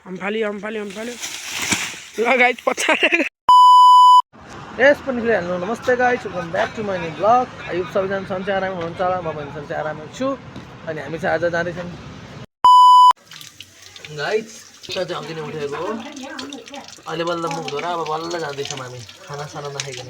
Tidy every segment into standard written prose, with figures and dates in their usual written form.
अम्फाल्यो ल गाइस पछाडि यस पनि फेरि हेर्नु नमस्ते guys welcome back to my new blog Ayub सबैजना सन्चै आरामै हुनुहुन्छ होला म पनि सन्चै आरामै छु अनि हामी चाहिँ आज जाँदैछौँ गाइस चाहिँ अघि नै उठेको हो अहिले बल्ल मुख धोएर अब बल्ल जाँदैछौँ हामी खानासाना नखाइकन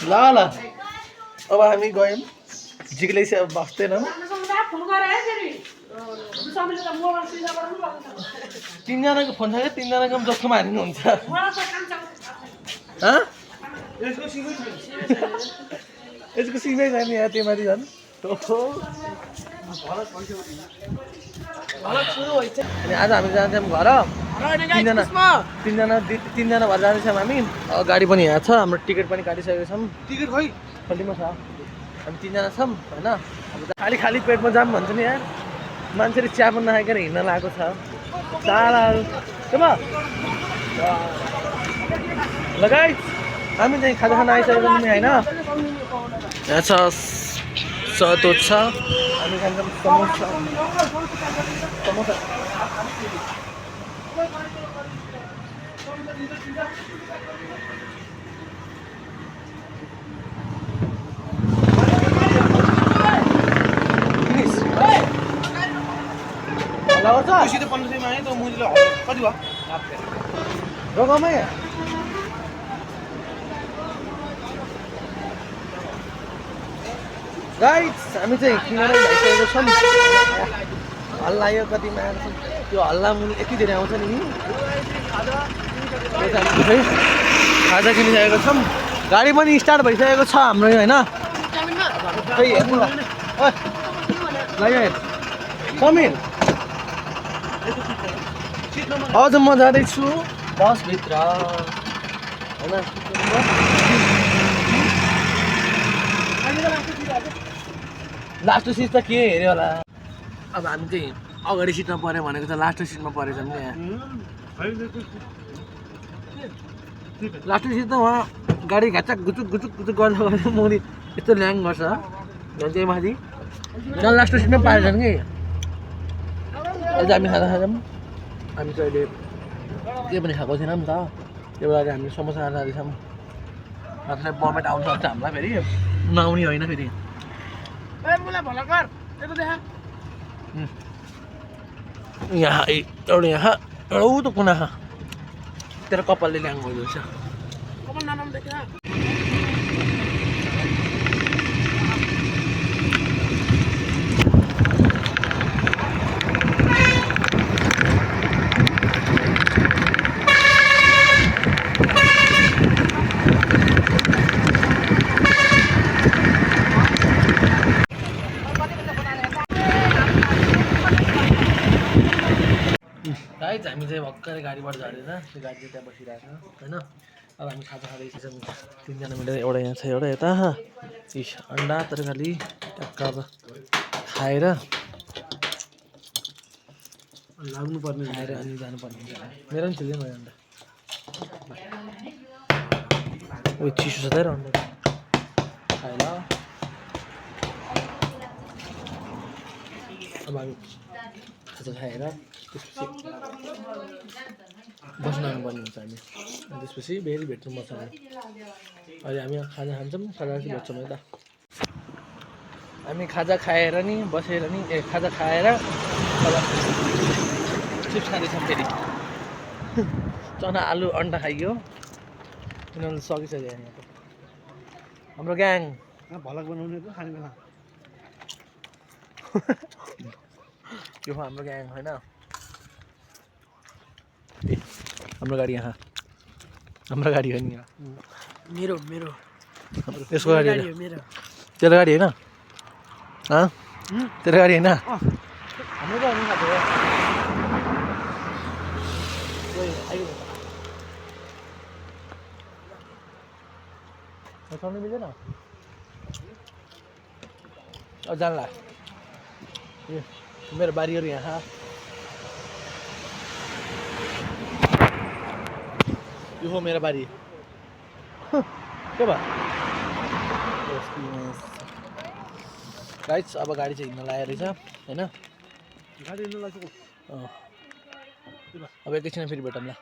ल ल अब हामी गयौँ झिक्लै चाहिँ अब बस्दैनौँ तीनजनाको फोन छ क्या तीनजनाको पनि जसकोमा हाल्नुहुन्छ यसको सिमै छैन यहाँ त्यो माथि झन् अनि आज हामी जान्छौँ घर तिनजना भएर जाँदैछौँ हामी गाडी पनि यहाँ छ हाम्रो टिकट पनि काटिसकेको छौँ टिकट खै खल्तीमा छ हामी तिनजना छौँ होइन अब खाली पेटमा जाऊँ भन्छ नि यार मान्छेले चिया पनि नखाइकन हिँड्न लागेको छ चालाहरू लगाइ हामी चाहिँ खाना आइसकेको छौँ नि होइन यहाँ छ सतो छ हामी खान्छौँ समोसा खुसी त 1500 मा आयो त मुजीले कति भयो रकमै गाइस हामी चाहिँ किनेर ल्याइसकेको छौँ हल्ला यो कति मार्छ त्यो हल्ला मुनि यति धेरै आउँछ नि खाजा किनिसकेको छौँ गाडी पनि स्टार्ट भइसकेको छ हाम्रो होइन खै हेर्नु ल समीर अझ म जाँदैछु बसभित्र होइन लास्ट सिट त के हेऱ्यो होला अब हामी चाहिँ अगाडि सिटमा पऱ्यो भनेको त लास्ट सिटमा परेछौँ नि यहाँ लास्ट सिट त उहाँ गाडी घाचाक गुचुक गर्दा मुनि यस्तो ल्याङ गर्छ झन् चाहिँ माथि झन् लास्ट सिटमै पारेछन् कि अहिले हामी खाजा खान्छौँ हामी चाहिँ अहिले केही पनि खाएको छैनौँ नि त त्यो लागि हामी समोसा खान जाँदैछौँ मात्र बमेट आउनु सक्छ हामीलाई फेरि नआउने होइन फेरि यहाँ एउटा यहाँ एउटा ऊ त कुना तेरो कपालले ल्याङ भइरहेछ गाइस हामी चाहिँ भर्खरै गाडीबाट झरेर त्यो गाडी चाहिँ त्यहाँ बसिरहेको छ होइन अब हामी खाजा खाँदैछौँ तिनजना मिलेर एउटा यहाँ छ एउटा यता अन्डा तरकारी टक्क अब खाएर लाग्नुपर्ने खाएर अनि जानुपर्ने मेरो पनि छिल्दै भयो अन्डा उयो चिसो छ त अन्डा खाएर अब हामी खाजा खाएर त्यसपछि बस्न आउनुपर्ने हुन्छ हामी त्यसपछि फेरि भेट्नु पर्छ अहिले हामी खाजा खान्छौँ खाजा भेट्छौँ है त हामी खाजा खाएर नि बसेर नि खाजा खाएर चिप्स खाँदैछौँ फेरि चना आलु अन्डा खाइयो उनीहरूले सकिसक्यो यहाँ हाम्रो ग्याङ भलक बनाउने त खाने बेला यो हाम्रो ग्याङ होइन हाम्रो गाडी यहाँ हाम्रो गाडी हो नि मेरो यसको गाडी तेरो गाडी होइन तेरो गाडी होइन हाम्रो गाडी चल्नु मिल्दैन अब जान्ला मेरो बारीहरू यहाँ यो हो मेरो बारी के भयो गाइस अब गाडी चाहिँ हिँड्न लागेको रहेछ होइन गाडी हिँड्न लाग्छ अब एकैछिन फेरि भेटौँला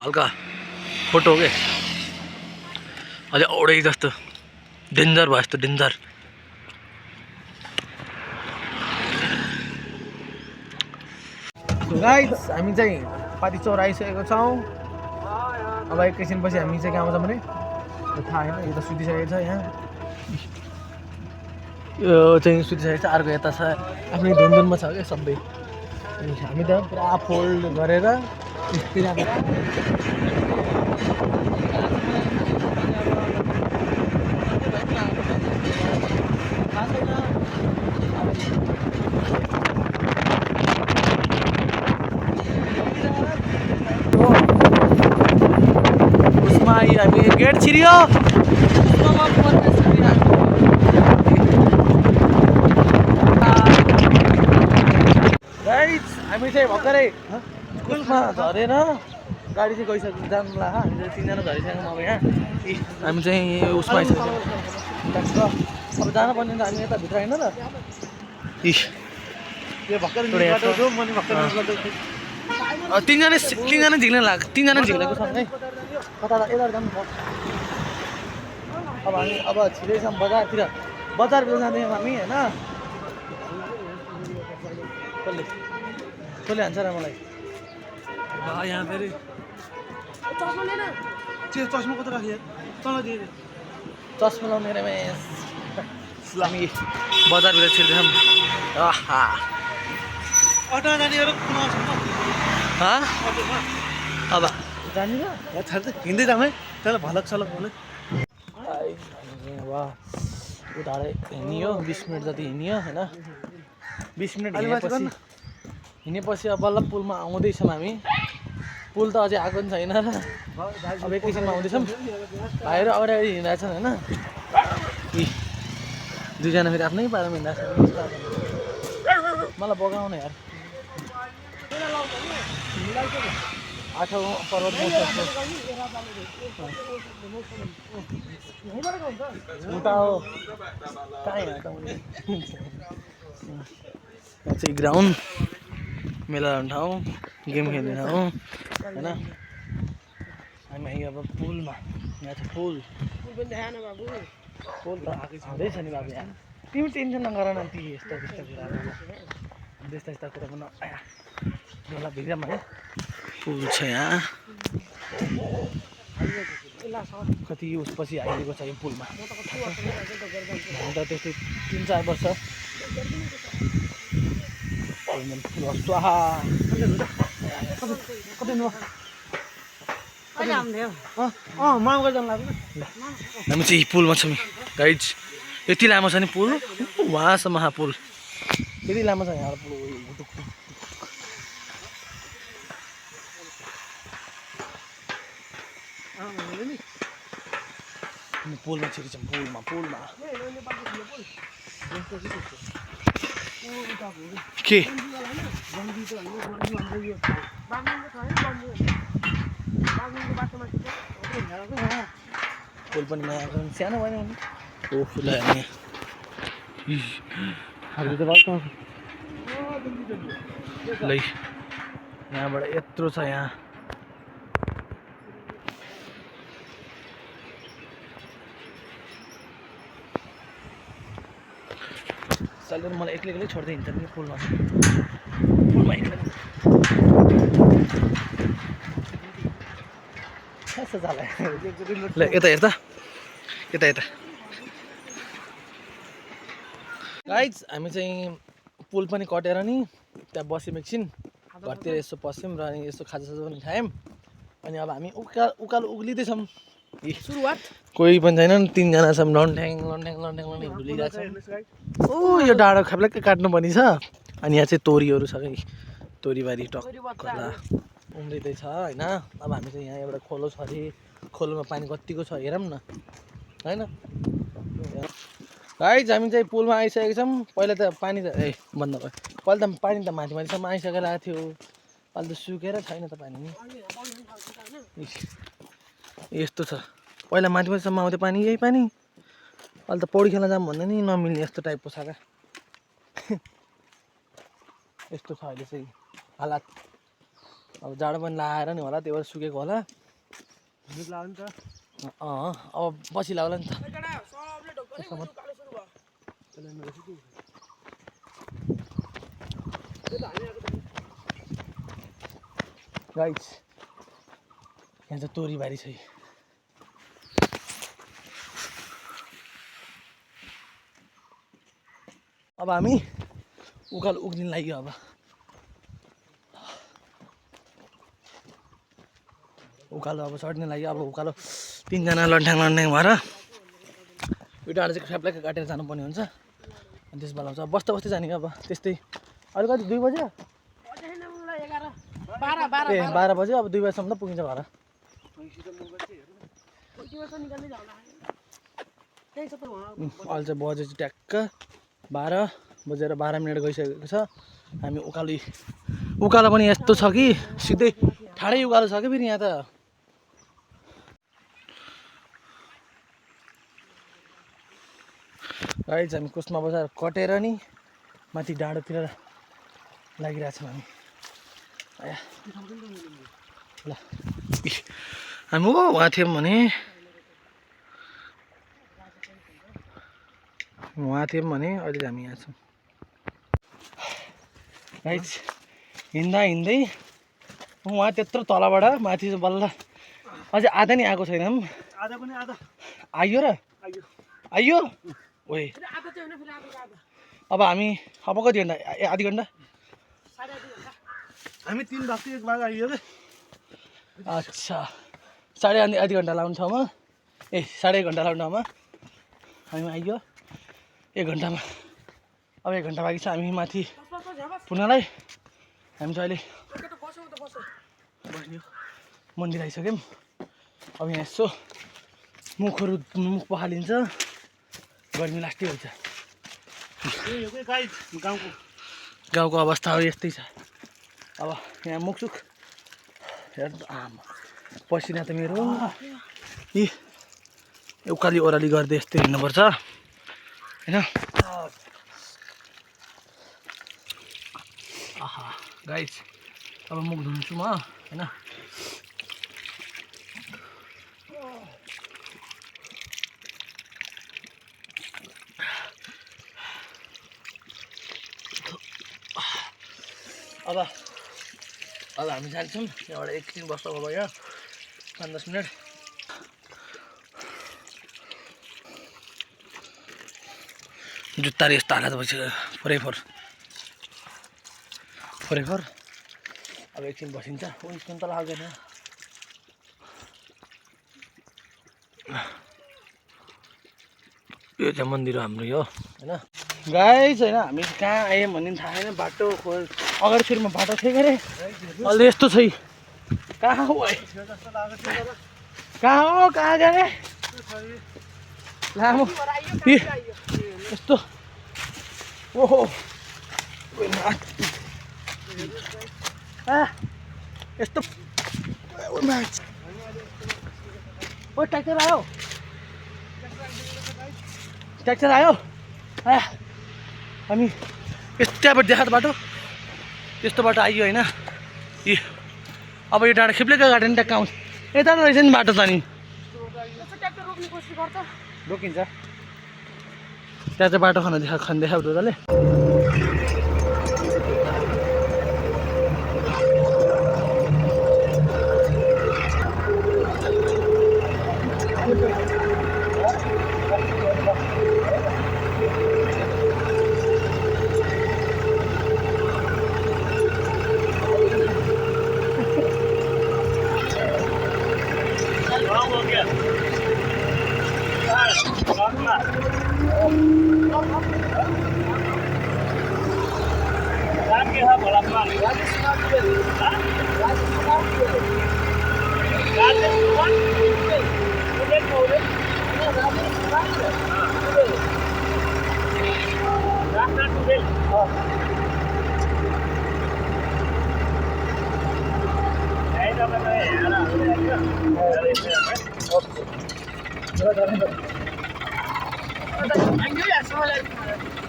हल्का फोटो हो क्या अझै औडै जस्तो डेन्जर भयो यस्तो डेन्जर गाइस हामी चाहिँ पाती चौर आइसकेको छौँ अब एकैछिनपछि हामी चाहिँ कहाँ आउँछ भने थाहा होइन यो त सुतिसकेको छ यहाँ यो चाहिँ सुतिसकेको छ अर्को यता छ आफ्नै धुनधुनमा छ क्या सबै अनि हामी त पुरा फोल्ड गरेर उसमा हामी गेट छिरियो हामी चाहिँ भर्खरै उसमा झरेर गाडी चाहिँ गइसक्नु जानु ला हामी चाहिँ तिनजना झरिसक्यौँ अब यहाँ हामी चाहिँ उसमा आइसक्यौँ अब जानुपर्ने त हामी यता भित्र होइन र यो भर्खर बाटो मैले भर्खर तिनजना झिक्न लाग्यो तिनजना झिक्लेको छ है कता यता जानु अब हामी अब छिटैसम्म बजारतिर जाँदैछौँ हामी होइन कसले हान्छ र मलाई यहाँ फेरि चस्मा कता राखियो तल दिए चस्मा लाउने रमेश हामी बजारभित्र छिर्दैछौँ अटो जानेहरू अब जानिन हिँड्दै जाउँ है त्यसलाई भलक सलक भने अब उतारै हिँडियो 20 मिनट जति हिँडियो होइन 20 मिनट हिँडेपछि अब बल्ल पुलमा आउँदैछौँ हामी पुल त अझै आएको पनि छैन र अब एकैछिनमा आउँदैछौँ भाइहरू अगाडि हिँडिरहेको छन् होइन दुईजना फेरि आफ्नै पारामा हिँडिरहेको छ मलाई बगाउने यार 8औं पर्वत उता हो कहाँ यहाँ चाहिँ ग्राउन्ड मेला ठाउँ गेम खेल्ने ठाउँ होइन हामी आइयो अब पुलमा यहाँ चाहिँ पुल पुल त आएकै छँदैछ नि बाबु यहाँ तिमी टेन्सन नगर न ती यस्ता यस्ता कुरा पनि होला भिडियोमा है पुल छ यहाँ कति उसपछि आइदिएको छ यो पुलमा त त्यस्तै 3-4 वर्ष स्वाहा हामी चाहिँ पुलमा छौँ गाइड्स यति लामो छ नि पुल वहाँसम्म पुल यति लामो छ यहाँ पुल पुलमा छिरिछौँ पुलमा के पुल पनि नयाँ सानो भएन भने ओ फुल ल यहाँबाट यत्रो छ यहाँ चलेर मलाई एक्लै छोड्दै हिँड्छ नि पुलमा हिँड्दैन ल यता हेर्दा यता गाइज हामी चाहिँ पुल पनि कटेर नि त्यहाँ बस्यौँ एकछिन घरतिर यसो पस्यौँ र अनि यसो खाजासाजा पनि खायौँ अनि अब हामी उकालो उक्लिँदैछौँ सुरुवात कोही पनि छैन 3जना छौँ लन्ठ्याङ डुलिरहेको छ ओ यो डाँडो खाप्लाकै काट्नु पर्ने छ अनि यहाँ चाहिँ तोरीहरू छ कि तोरीबारी टक्क उम्रिँदैछ होइन अब हामी चाहिँ यहाँ एउटा खोलो छ अरे खोलोमा पानी कतिको छ हेरौँ न होइन गाइज हामी चाहिँ पुलमा आइसकेको छौँ पहिला त पानी त बन्द भयो पहिला त पानी त माथिसम्म आइसकेर आएको थियो अहिले त सुकेर छैन त पानी यस्तो छ पहिला माथिसम्म आउँथ्यो पानी यही पानी अहिले त पौडी खेल्न जाऊँ भन्दा नि नमिल्ने यस्तो टाइपको छ क्या यस्तो छ अहिले चाहिँ हालत अब जाडो पनि लाएर नि होला त्यही भएर सुकेको होला अब पछि लाग्ला नि त गाइस यहाँ चाहिँ तोरीबारी छ अब हामी उकालो उक्लिन लाग्यो अब उकालो अब चढ्ने लागि अब उकालो 3 जना लन्ठ्याङ भएर यो डाँडा चाहिँ फ्याप्लाकै काटेर जानुपर्ने हुन्छ अनि त्यस बेला हुन्छ बस्दा बस्दै जाने अब त्यस्तै अहिले कति 2 बज्यो 12 बज्यो अब 2 बजीसम्म त पुगिन्छ घर अहिले चाहिँ बजे चाहिँ ट्याक्क 12 बजेर 12 मिनट गइसकेको छ हामी उकालो पनि यस्तो छ कि सिधै ठाडै उकालो छ कि फेरि यहाँ त गाइस हामी कुस्मा बजार कटेर नि माथि डाँडोतिर लागिरहेछौँ हामी ल हामी वहाँ थियौँ भने अहिले हामी यहाँ छौँ गाइस हिँड्दै वहाँ त्यत्रो तलबाट माथि चाहिँ बल्ल अझै आधा नि आएको छैन आइयो र आइयो ओए अब हामी अब कति घन्टा आधी घन्टा हामी 3 भाग 1 भाग आइयो रे अच्छा साढे आधी घन्टा लाउने ठाउँमा साढे 1 घन्टा लाउने ठाउँमा हामी आइयो 1 घन्टामा अब 1 घन्टा बाँकी छ हामी माथि पुग्नलाई हामी चाहिँ अहिले मन्दिर आइसक्यौँ अब यहाँ यसो मुख पखालिन्छ गर्मी लास्टै हुन्छ गाउँको अवस्था यस्तै छ अब यहाँ मुखसुख पसिना त मेरो यी उकाली ओह्राली गर्दै यस्तै हिँड्नुपर्छ होइन आहा गाइस अब मुख धुन्छु म होइन अब हामी जान्छौँ यहाँबाट एकछिन बस्नु भयो 5-10 मिनट जुत्ताले यस्तो हालत भइसक्यो फोरेफोर अब एकछिन बसिन्छ निस्कनु त लाग्दैन यो चाहिँ मन्दिर हो हाम्रो यो होइन गाइस होइन हामी कहाँ आयौँ भन्ने थाहा छैन बाटो अगाडि फेरि बाटो थिएँ अरे अहिले यस्तो छ कहाँ हो कहाँ गए लामो यस्तो ओहो यस्तो ओ ट्र्याक्टर आयो हामी त्यहाँबाट देखाएको बाटो त्यस्तो बाटो आइयो होइन अब यो डाँडा खेप्लेको गाडी नि ट्याक्क आउँछ यता रहेछ नि बाटो त नि रोकिन्छ त्यहाँ चाहिँ बाटो देखाएको दाले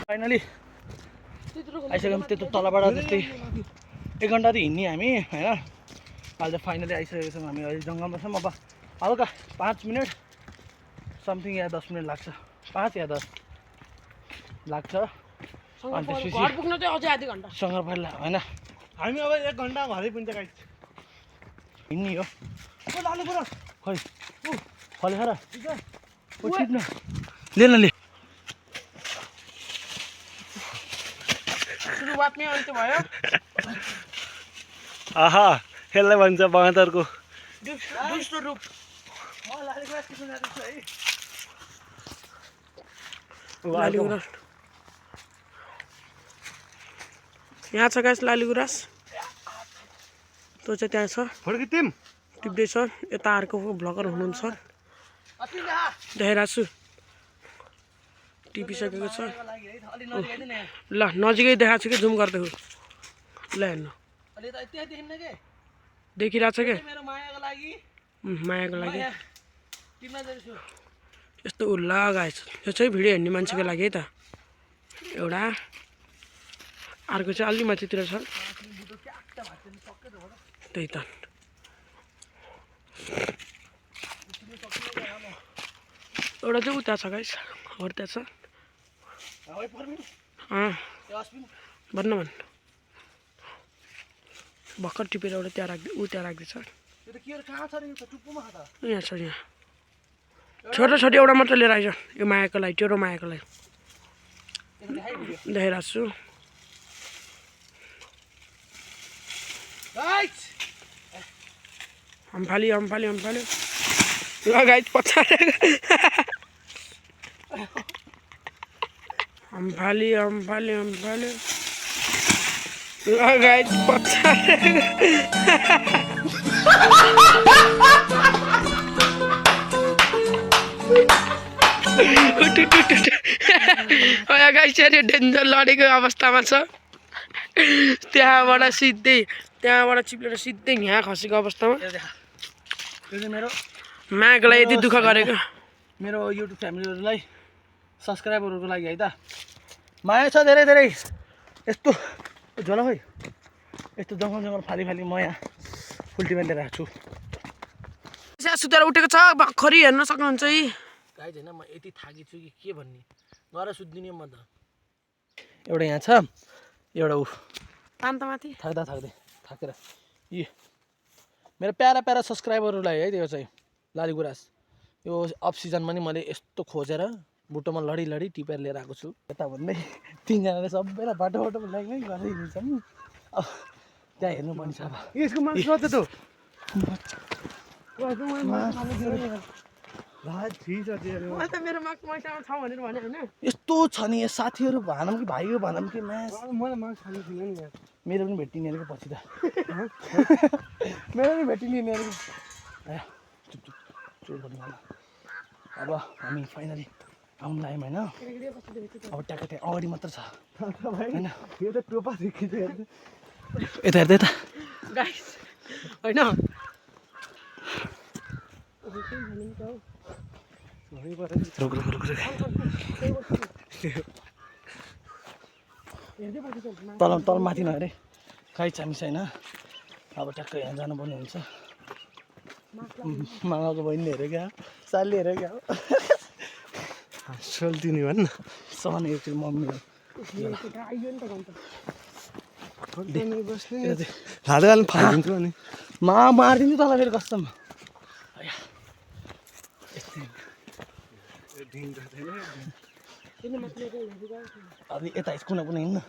फाइनली आइसक्यौँ। त्यो तलबाट त्यस्तै 1 घन्टा त हिँड्ने हामी होइन। अहिले त फाइनली आइसकेको छौँ हामी। अहिले जङ्गलमा छौँ। अब हल्का 5 मिनट समथिङ या 10 मिनट लाग्छ, 5 या 10 लाग्छ। अनि त्यसपछि घर पुग्न चाहिँ अझै आधी घन्टा सङ्घर्षलाई होइन हामी अब 1 घन्टा घरै पुग्छ गाइस। हिँड्ने हो। ओ लानु पर्यो। खै फले खा र ओ छिट्न ले न ले। सुरुवात नै अन्त्य भयो। आहा यसलाई भन्छ बगादरको दोस्रो रूप। लालीगुराँस यहाँ छ गाइस। लालीगुराँस त्यो चाहिँ त्यहाँ छ, फड्की टिम टिप्दैछ। यता अर्को भ्लगर हुनुहुन्छ, देखाइरहेको छु। टिपिसकेको छ। ल नजिकै देखाएको छु कि जुम गर्दै हो। ल हेर्नु देखिरहेको छ क्या मायाको लागि। यस्तो उल्ला गाइस। यो चाहिँ भिडियो हेर्ने मान्छेको लागि है त एउटा। अर्को चाहिँ अलि माथितिर छ, त्यही त। एउटा चाहिँ उता छ गाइस, अरू त्यहाँ छ। भन्नु भन् भर्खर टिपेर एउटा त्यहाँ त्यहाँ राख्दैछ। यहाँ छ, यहाँ छोटो छोटो एउटा मात्र लिएर आइज। यो मायाको लागि, टेरो मायाको लागि देखाइरहेको छु। अम्फाली अम्फाली अम्फाली ल गाइस पछाडि अम्फाली अम्फाली अम्फाली ल गाइस पछाडि गाइस डेन्जर लडेको अवस्थामा छ। त्यहाँबाट चिप्लेर सिधै यहाँ खसेको अवस्थामा। मेरो मायाको लागि यति दुःख गरेको। मेरो युट्युब फ्यामिलीहरूलाई सब्सक्राइबरहरूको लागि है त माया छ धेरै धेरै। यस्तो झोला खोइ यस्तो जङ्गल फाली फाली म यहाँ फुल्टिमेन्ट लिएर आएको छु। सुतेर उठेको छ भर्खरी हेर्न सक्नुहुन्छ है गाइज। होइन म यति थाकी छु कि के भन्ने, गएर सुत्दिने म त। एउटा यहाँ छ, एउटा ऊ तान्तमाथि थाकेर। यी मेरो प्यारा प्यारा सब्सक्राइबरहरूलाई है त्यो चाहिँ लालीगुराँस। यो अफ सिजनमा नि मैले यस्तो खोजेर बुटोमा लडी लडी टिपेर लिएर आएको छु। यता भन्दै 3जनाले सबैलाई बाटो बाटोमा ल्याइ गर्दै हिँड्छन्। अब त्यहाँ हेर्नुपर्ने छ। अब यसको मासु सोध्दै त मेरो माग मैसामा छ भनेर भने होइन। यस्तो छ नि साथीहरू भनौँ कि भाइ भनौँ कि मलाई माग खानु थिएन नि यार। मेरो पनि भेटिने अरे पछि त मेरो पनि भेटिने अरे। चुप गर्नु होला। अब हामी फाइनली आउनु लाग्यौँ होइन। अब ट्याक्क त्यहाँ अगाडि मात्र छ होइन। यो त टोपा देखिन्छ। यता हेर्दै त गाइस होइन तल माथि नहेरे खै चामी छैन। अब ट्याक्क यहाँ जानुपर्ने हुन्छ। मामाको बहिनी हेऱ्यो क्या, साली हेऱ्यो क्या। सोल्टिनी भन् न सन एकचोटि मम्मी हात हाल्नु फालिदिन्छु अनि मारिदिन्छु तँलाई फेरि कस्तो। अब यता कुना कुना हिँड्नु।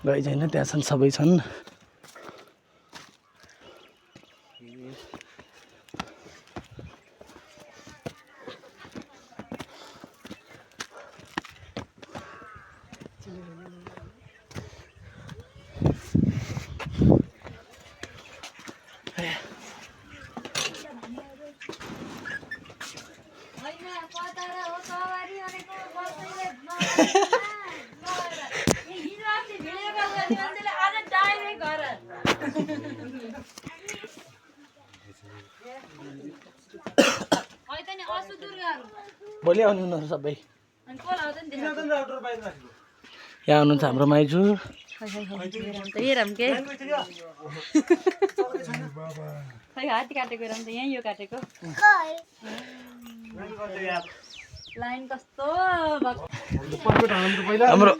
गाई छैन, त्यहाँ छन् सबै छन्। भोलि आउने उनीहरू सबै यहाँ हुनुहुन्छ हाम्रो माइजू हात काटेको राम त यहीँ यो काटेको लाइन कस्तो हाम्रो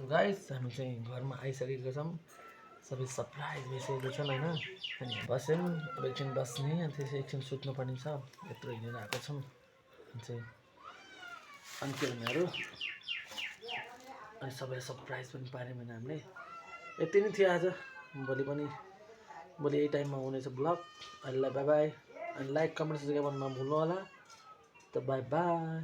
गाइस हामी चाहिँ घरमा आइसकेको छौँ सबै सरप्राइज भइसकेको छन् होइन अनि बस्यौँ अब एकछिन बस्ने अनि त्यसै एकछिन सुत्नुपर्ने छ यत्रो हिँडेर आएको छौँ चाहिँ अनि के भन्नेहरू अनि सबैलाई सरप्राइज पनि पार्यौँ भने हामीले यति नै थियो आज भोलि यही टाइममा हुनेछ ब्लग अहिले बाई बाई अनि लाइक कमेन्ट सब्सक्राइब गर्न नभुल्नु होला त बाई बाई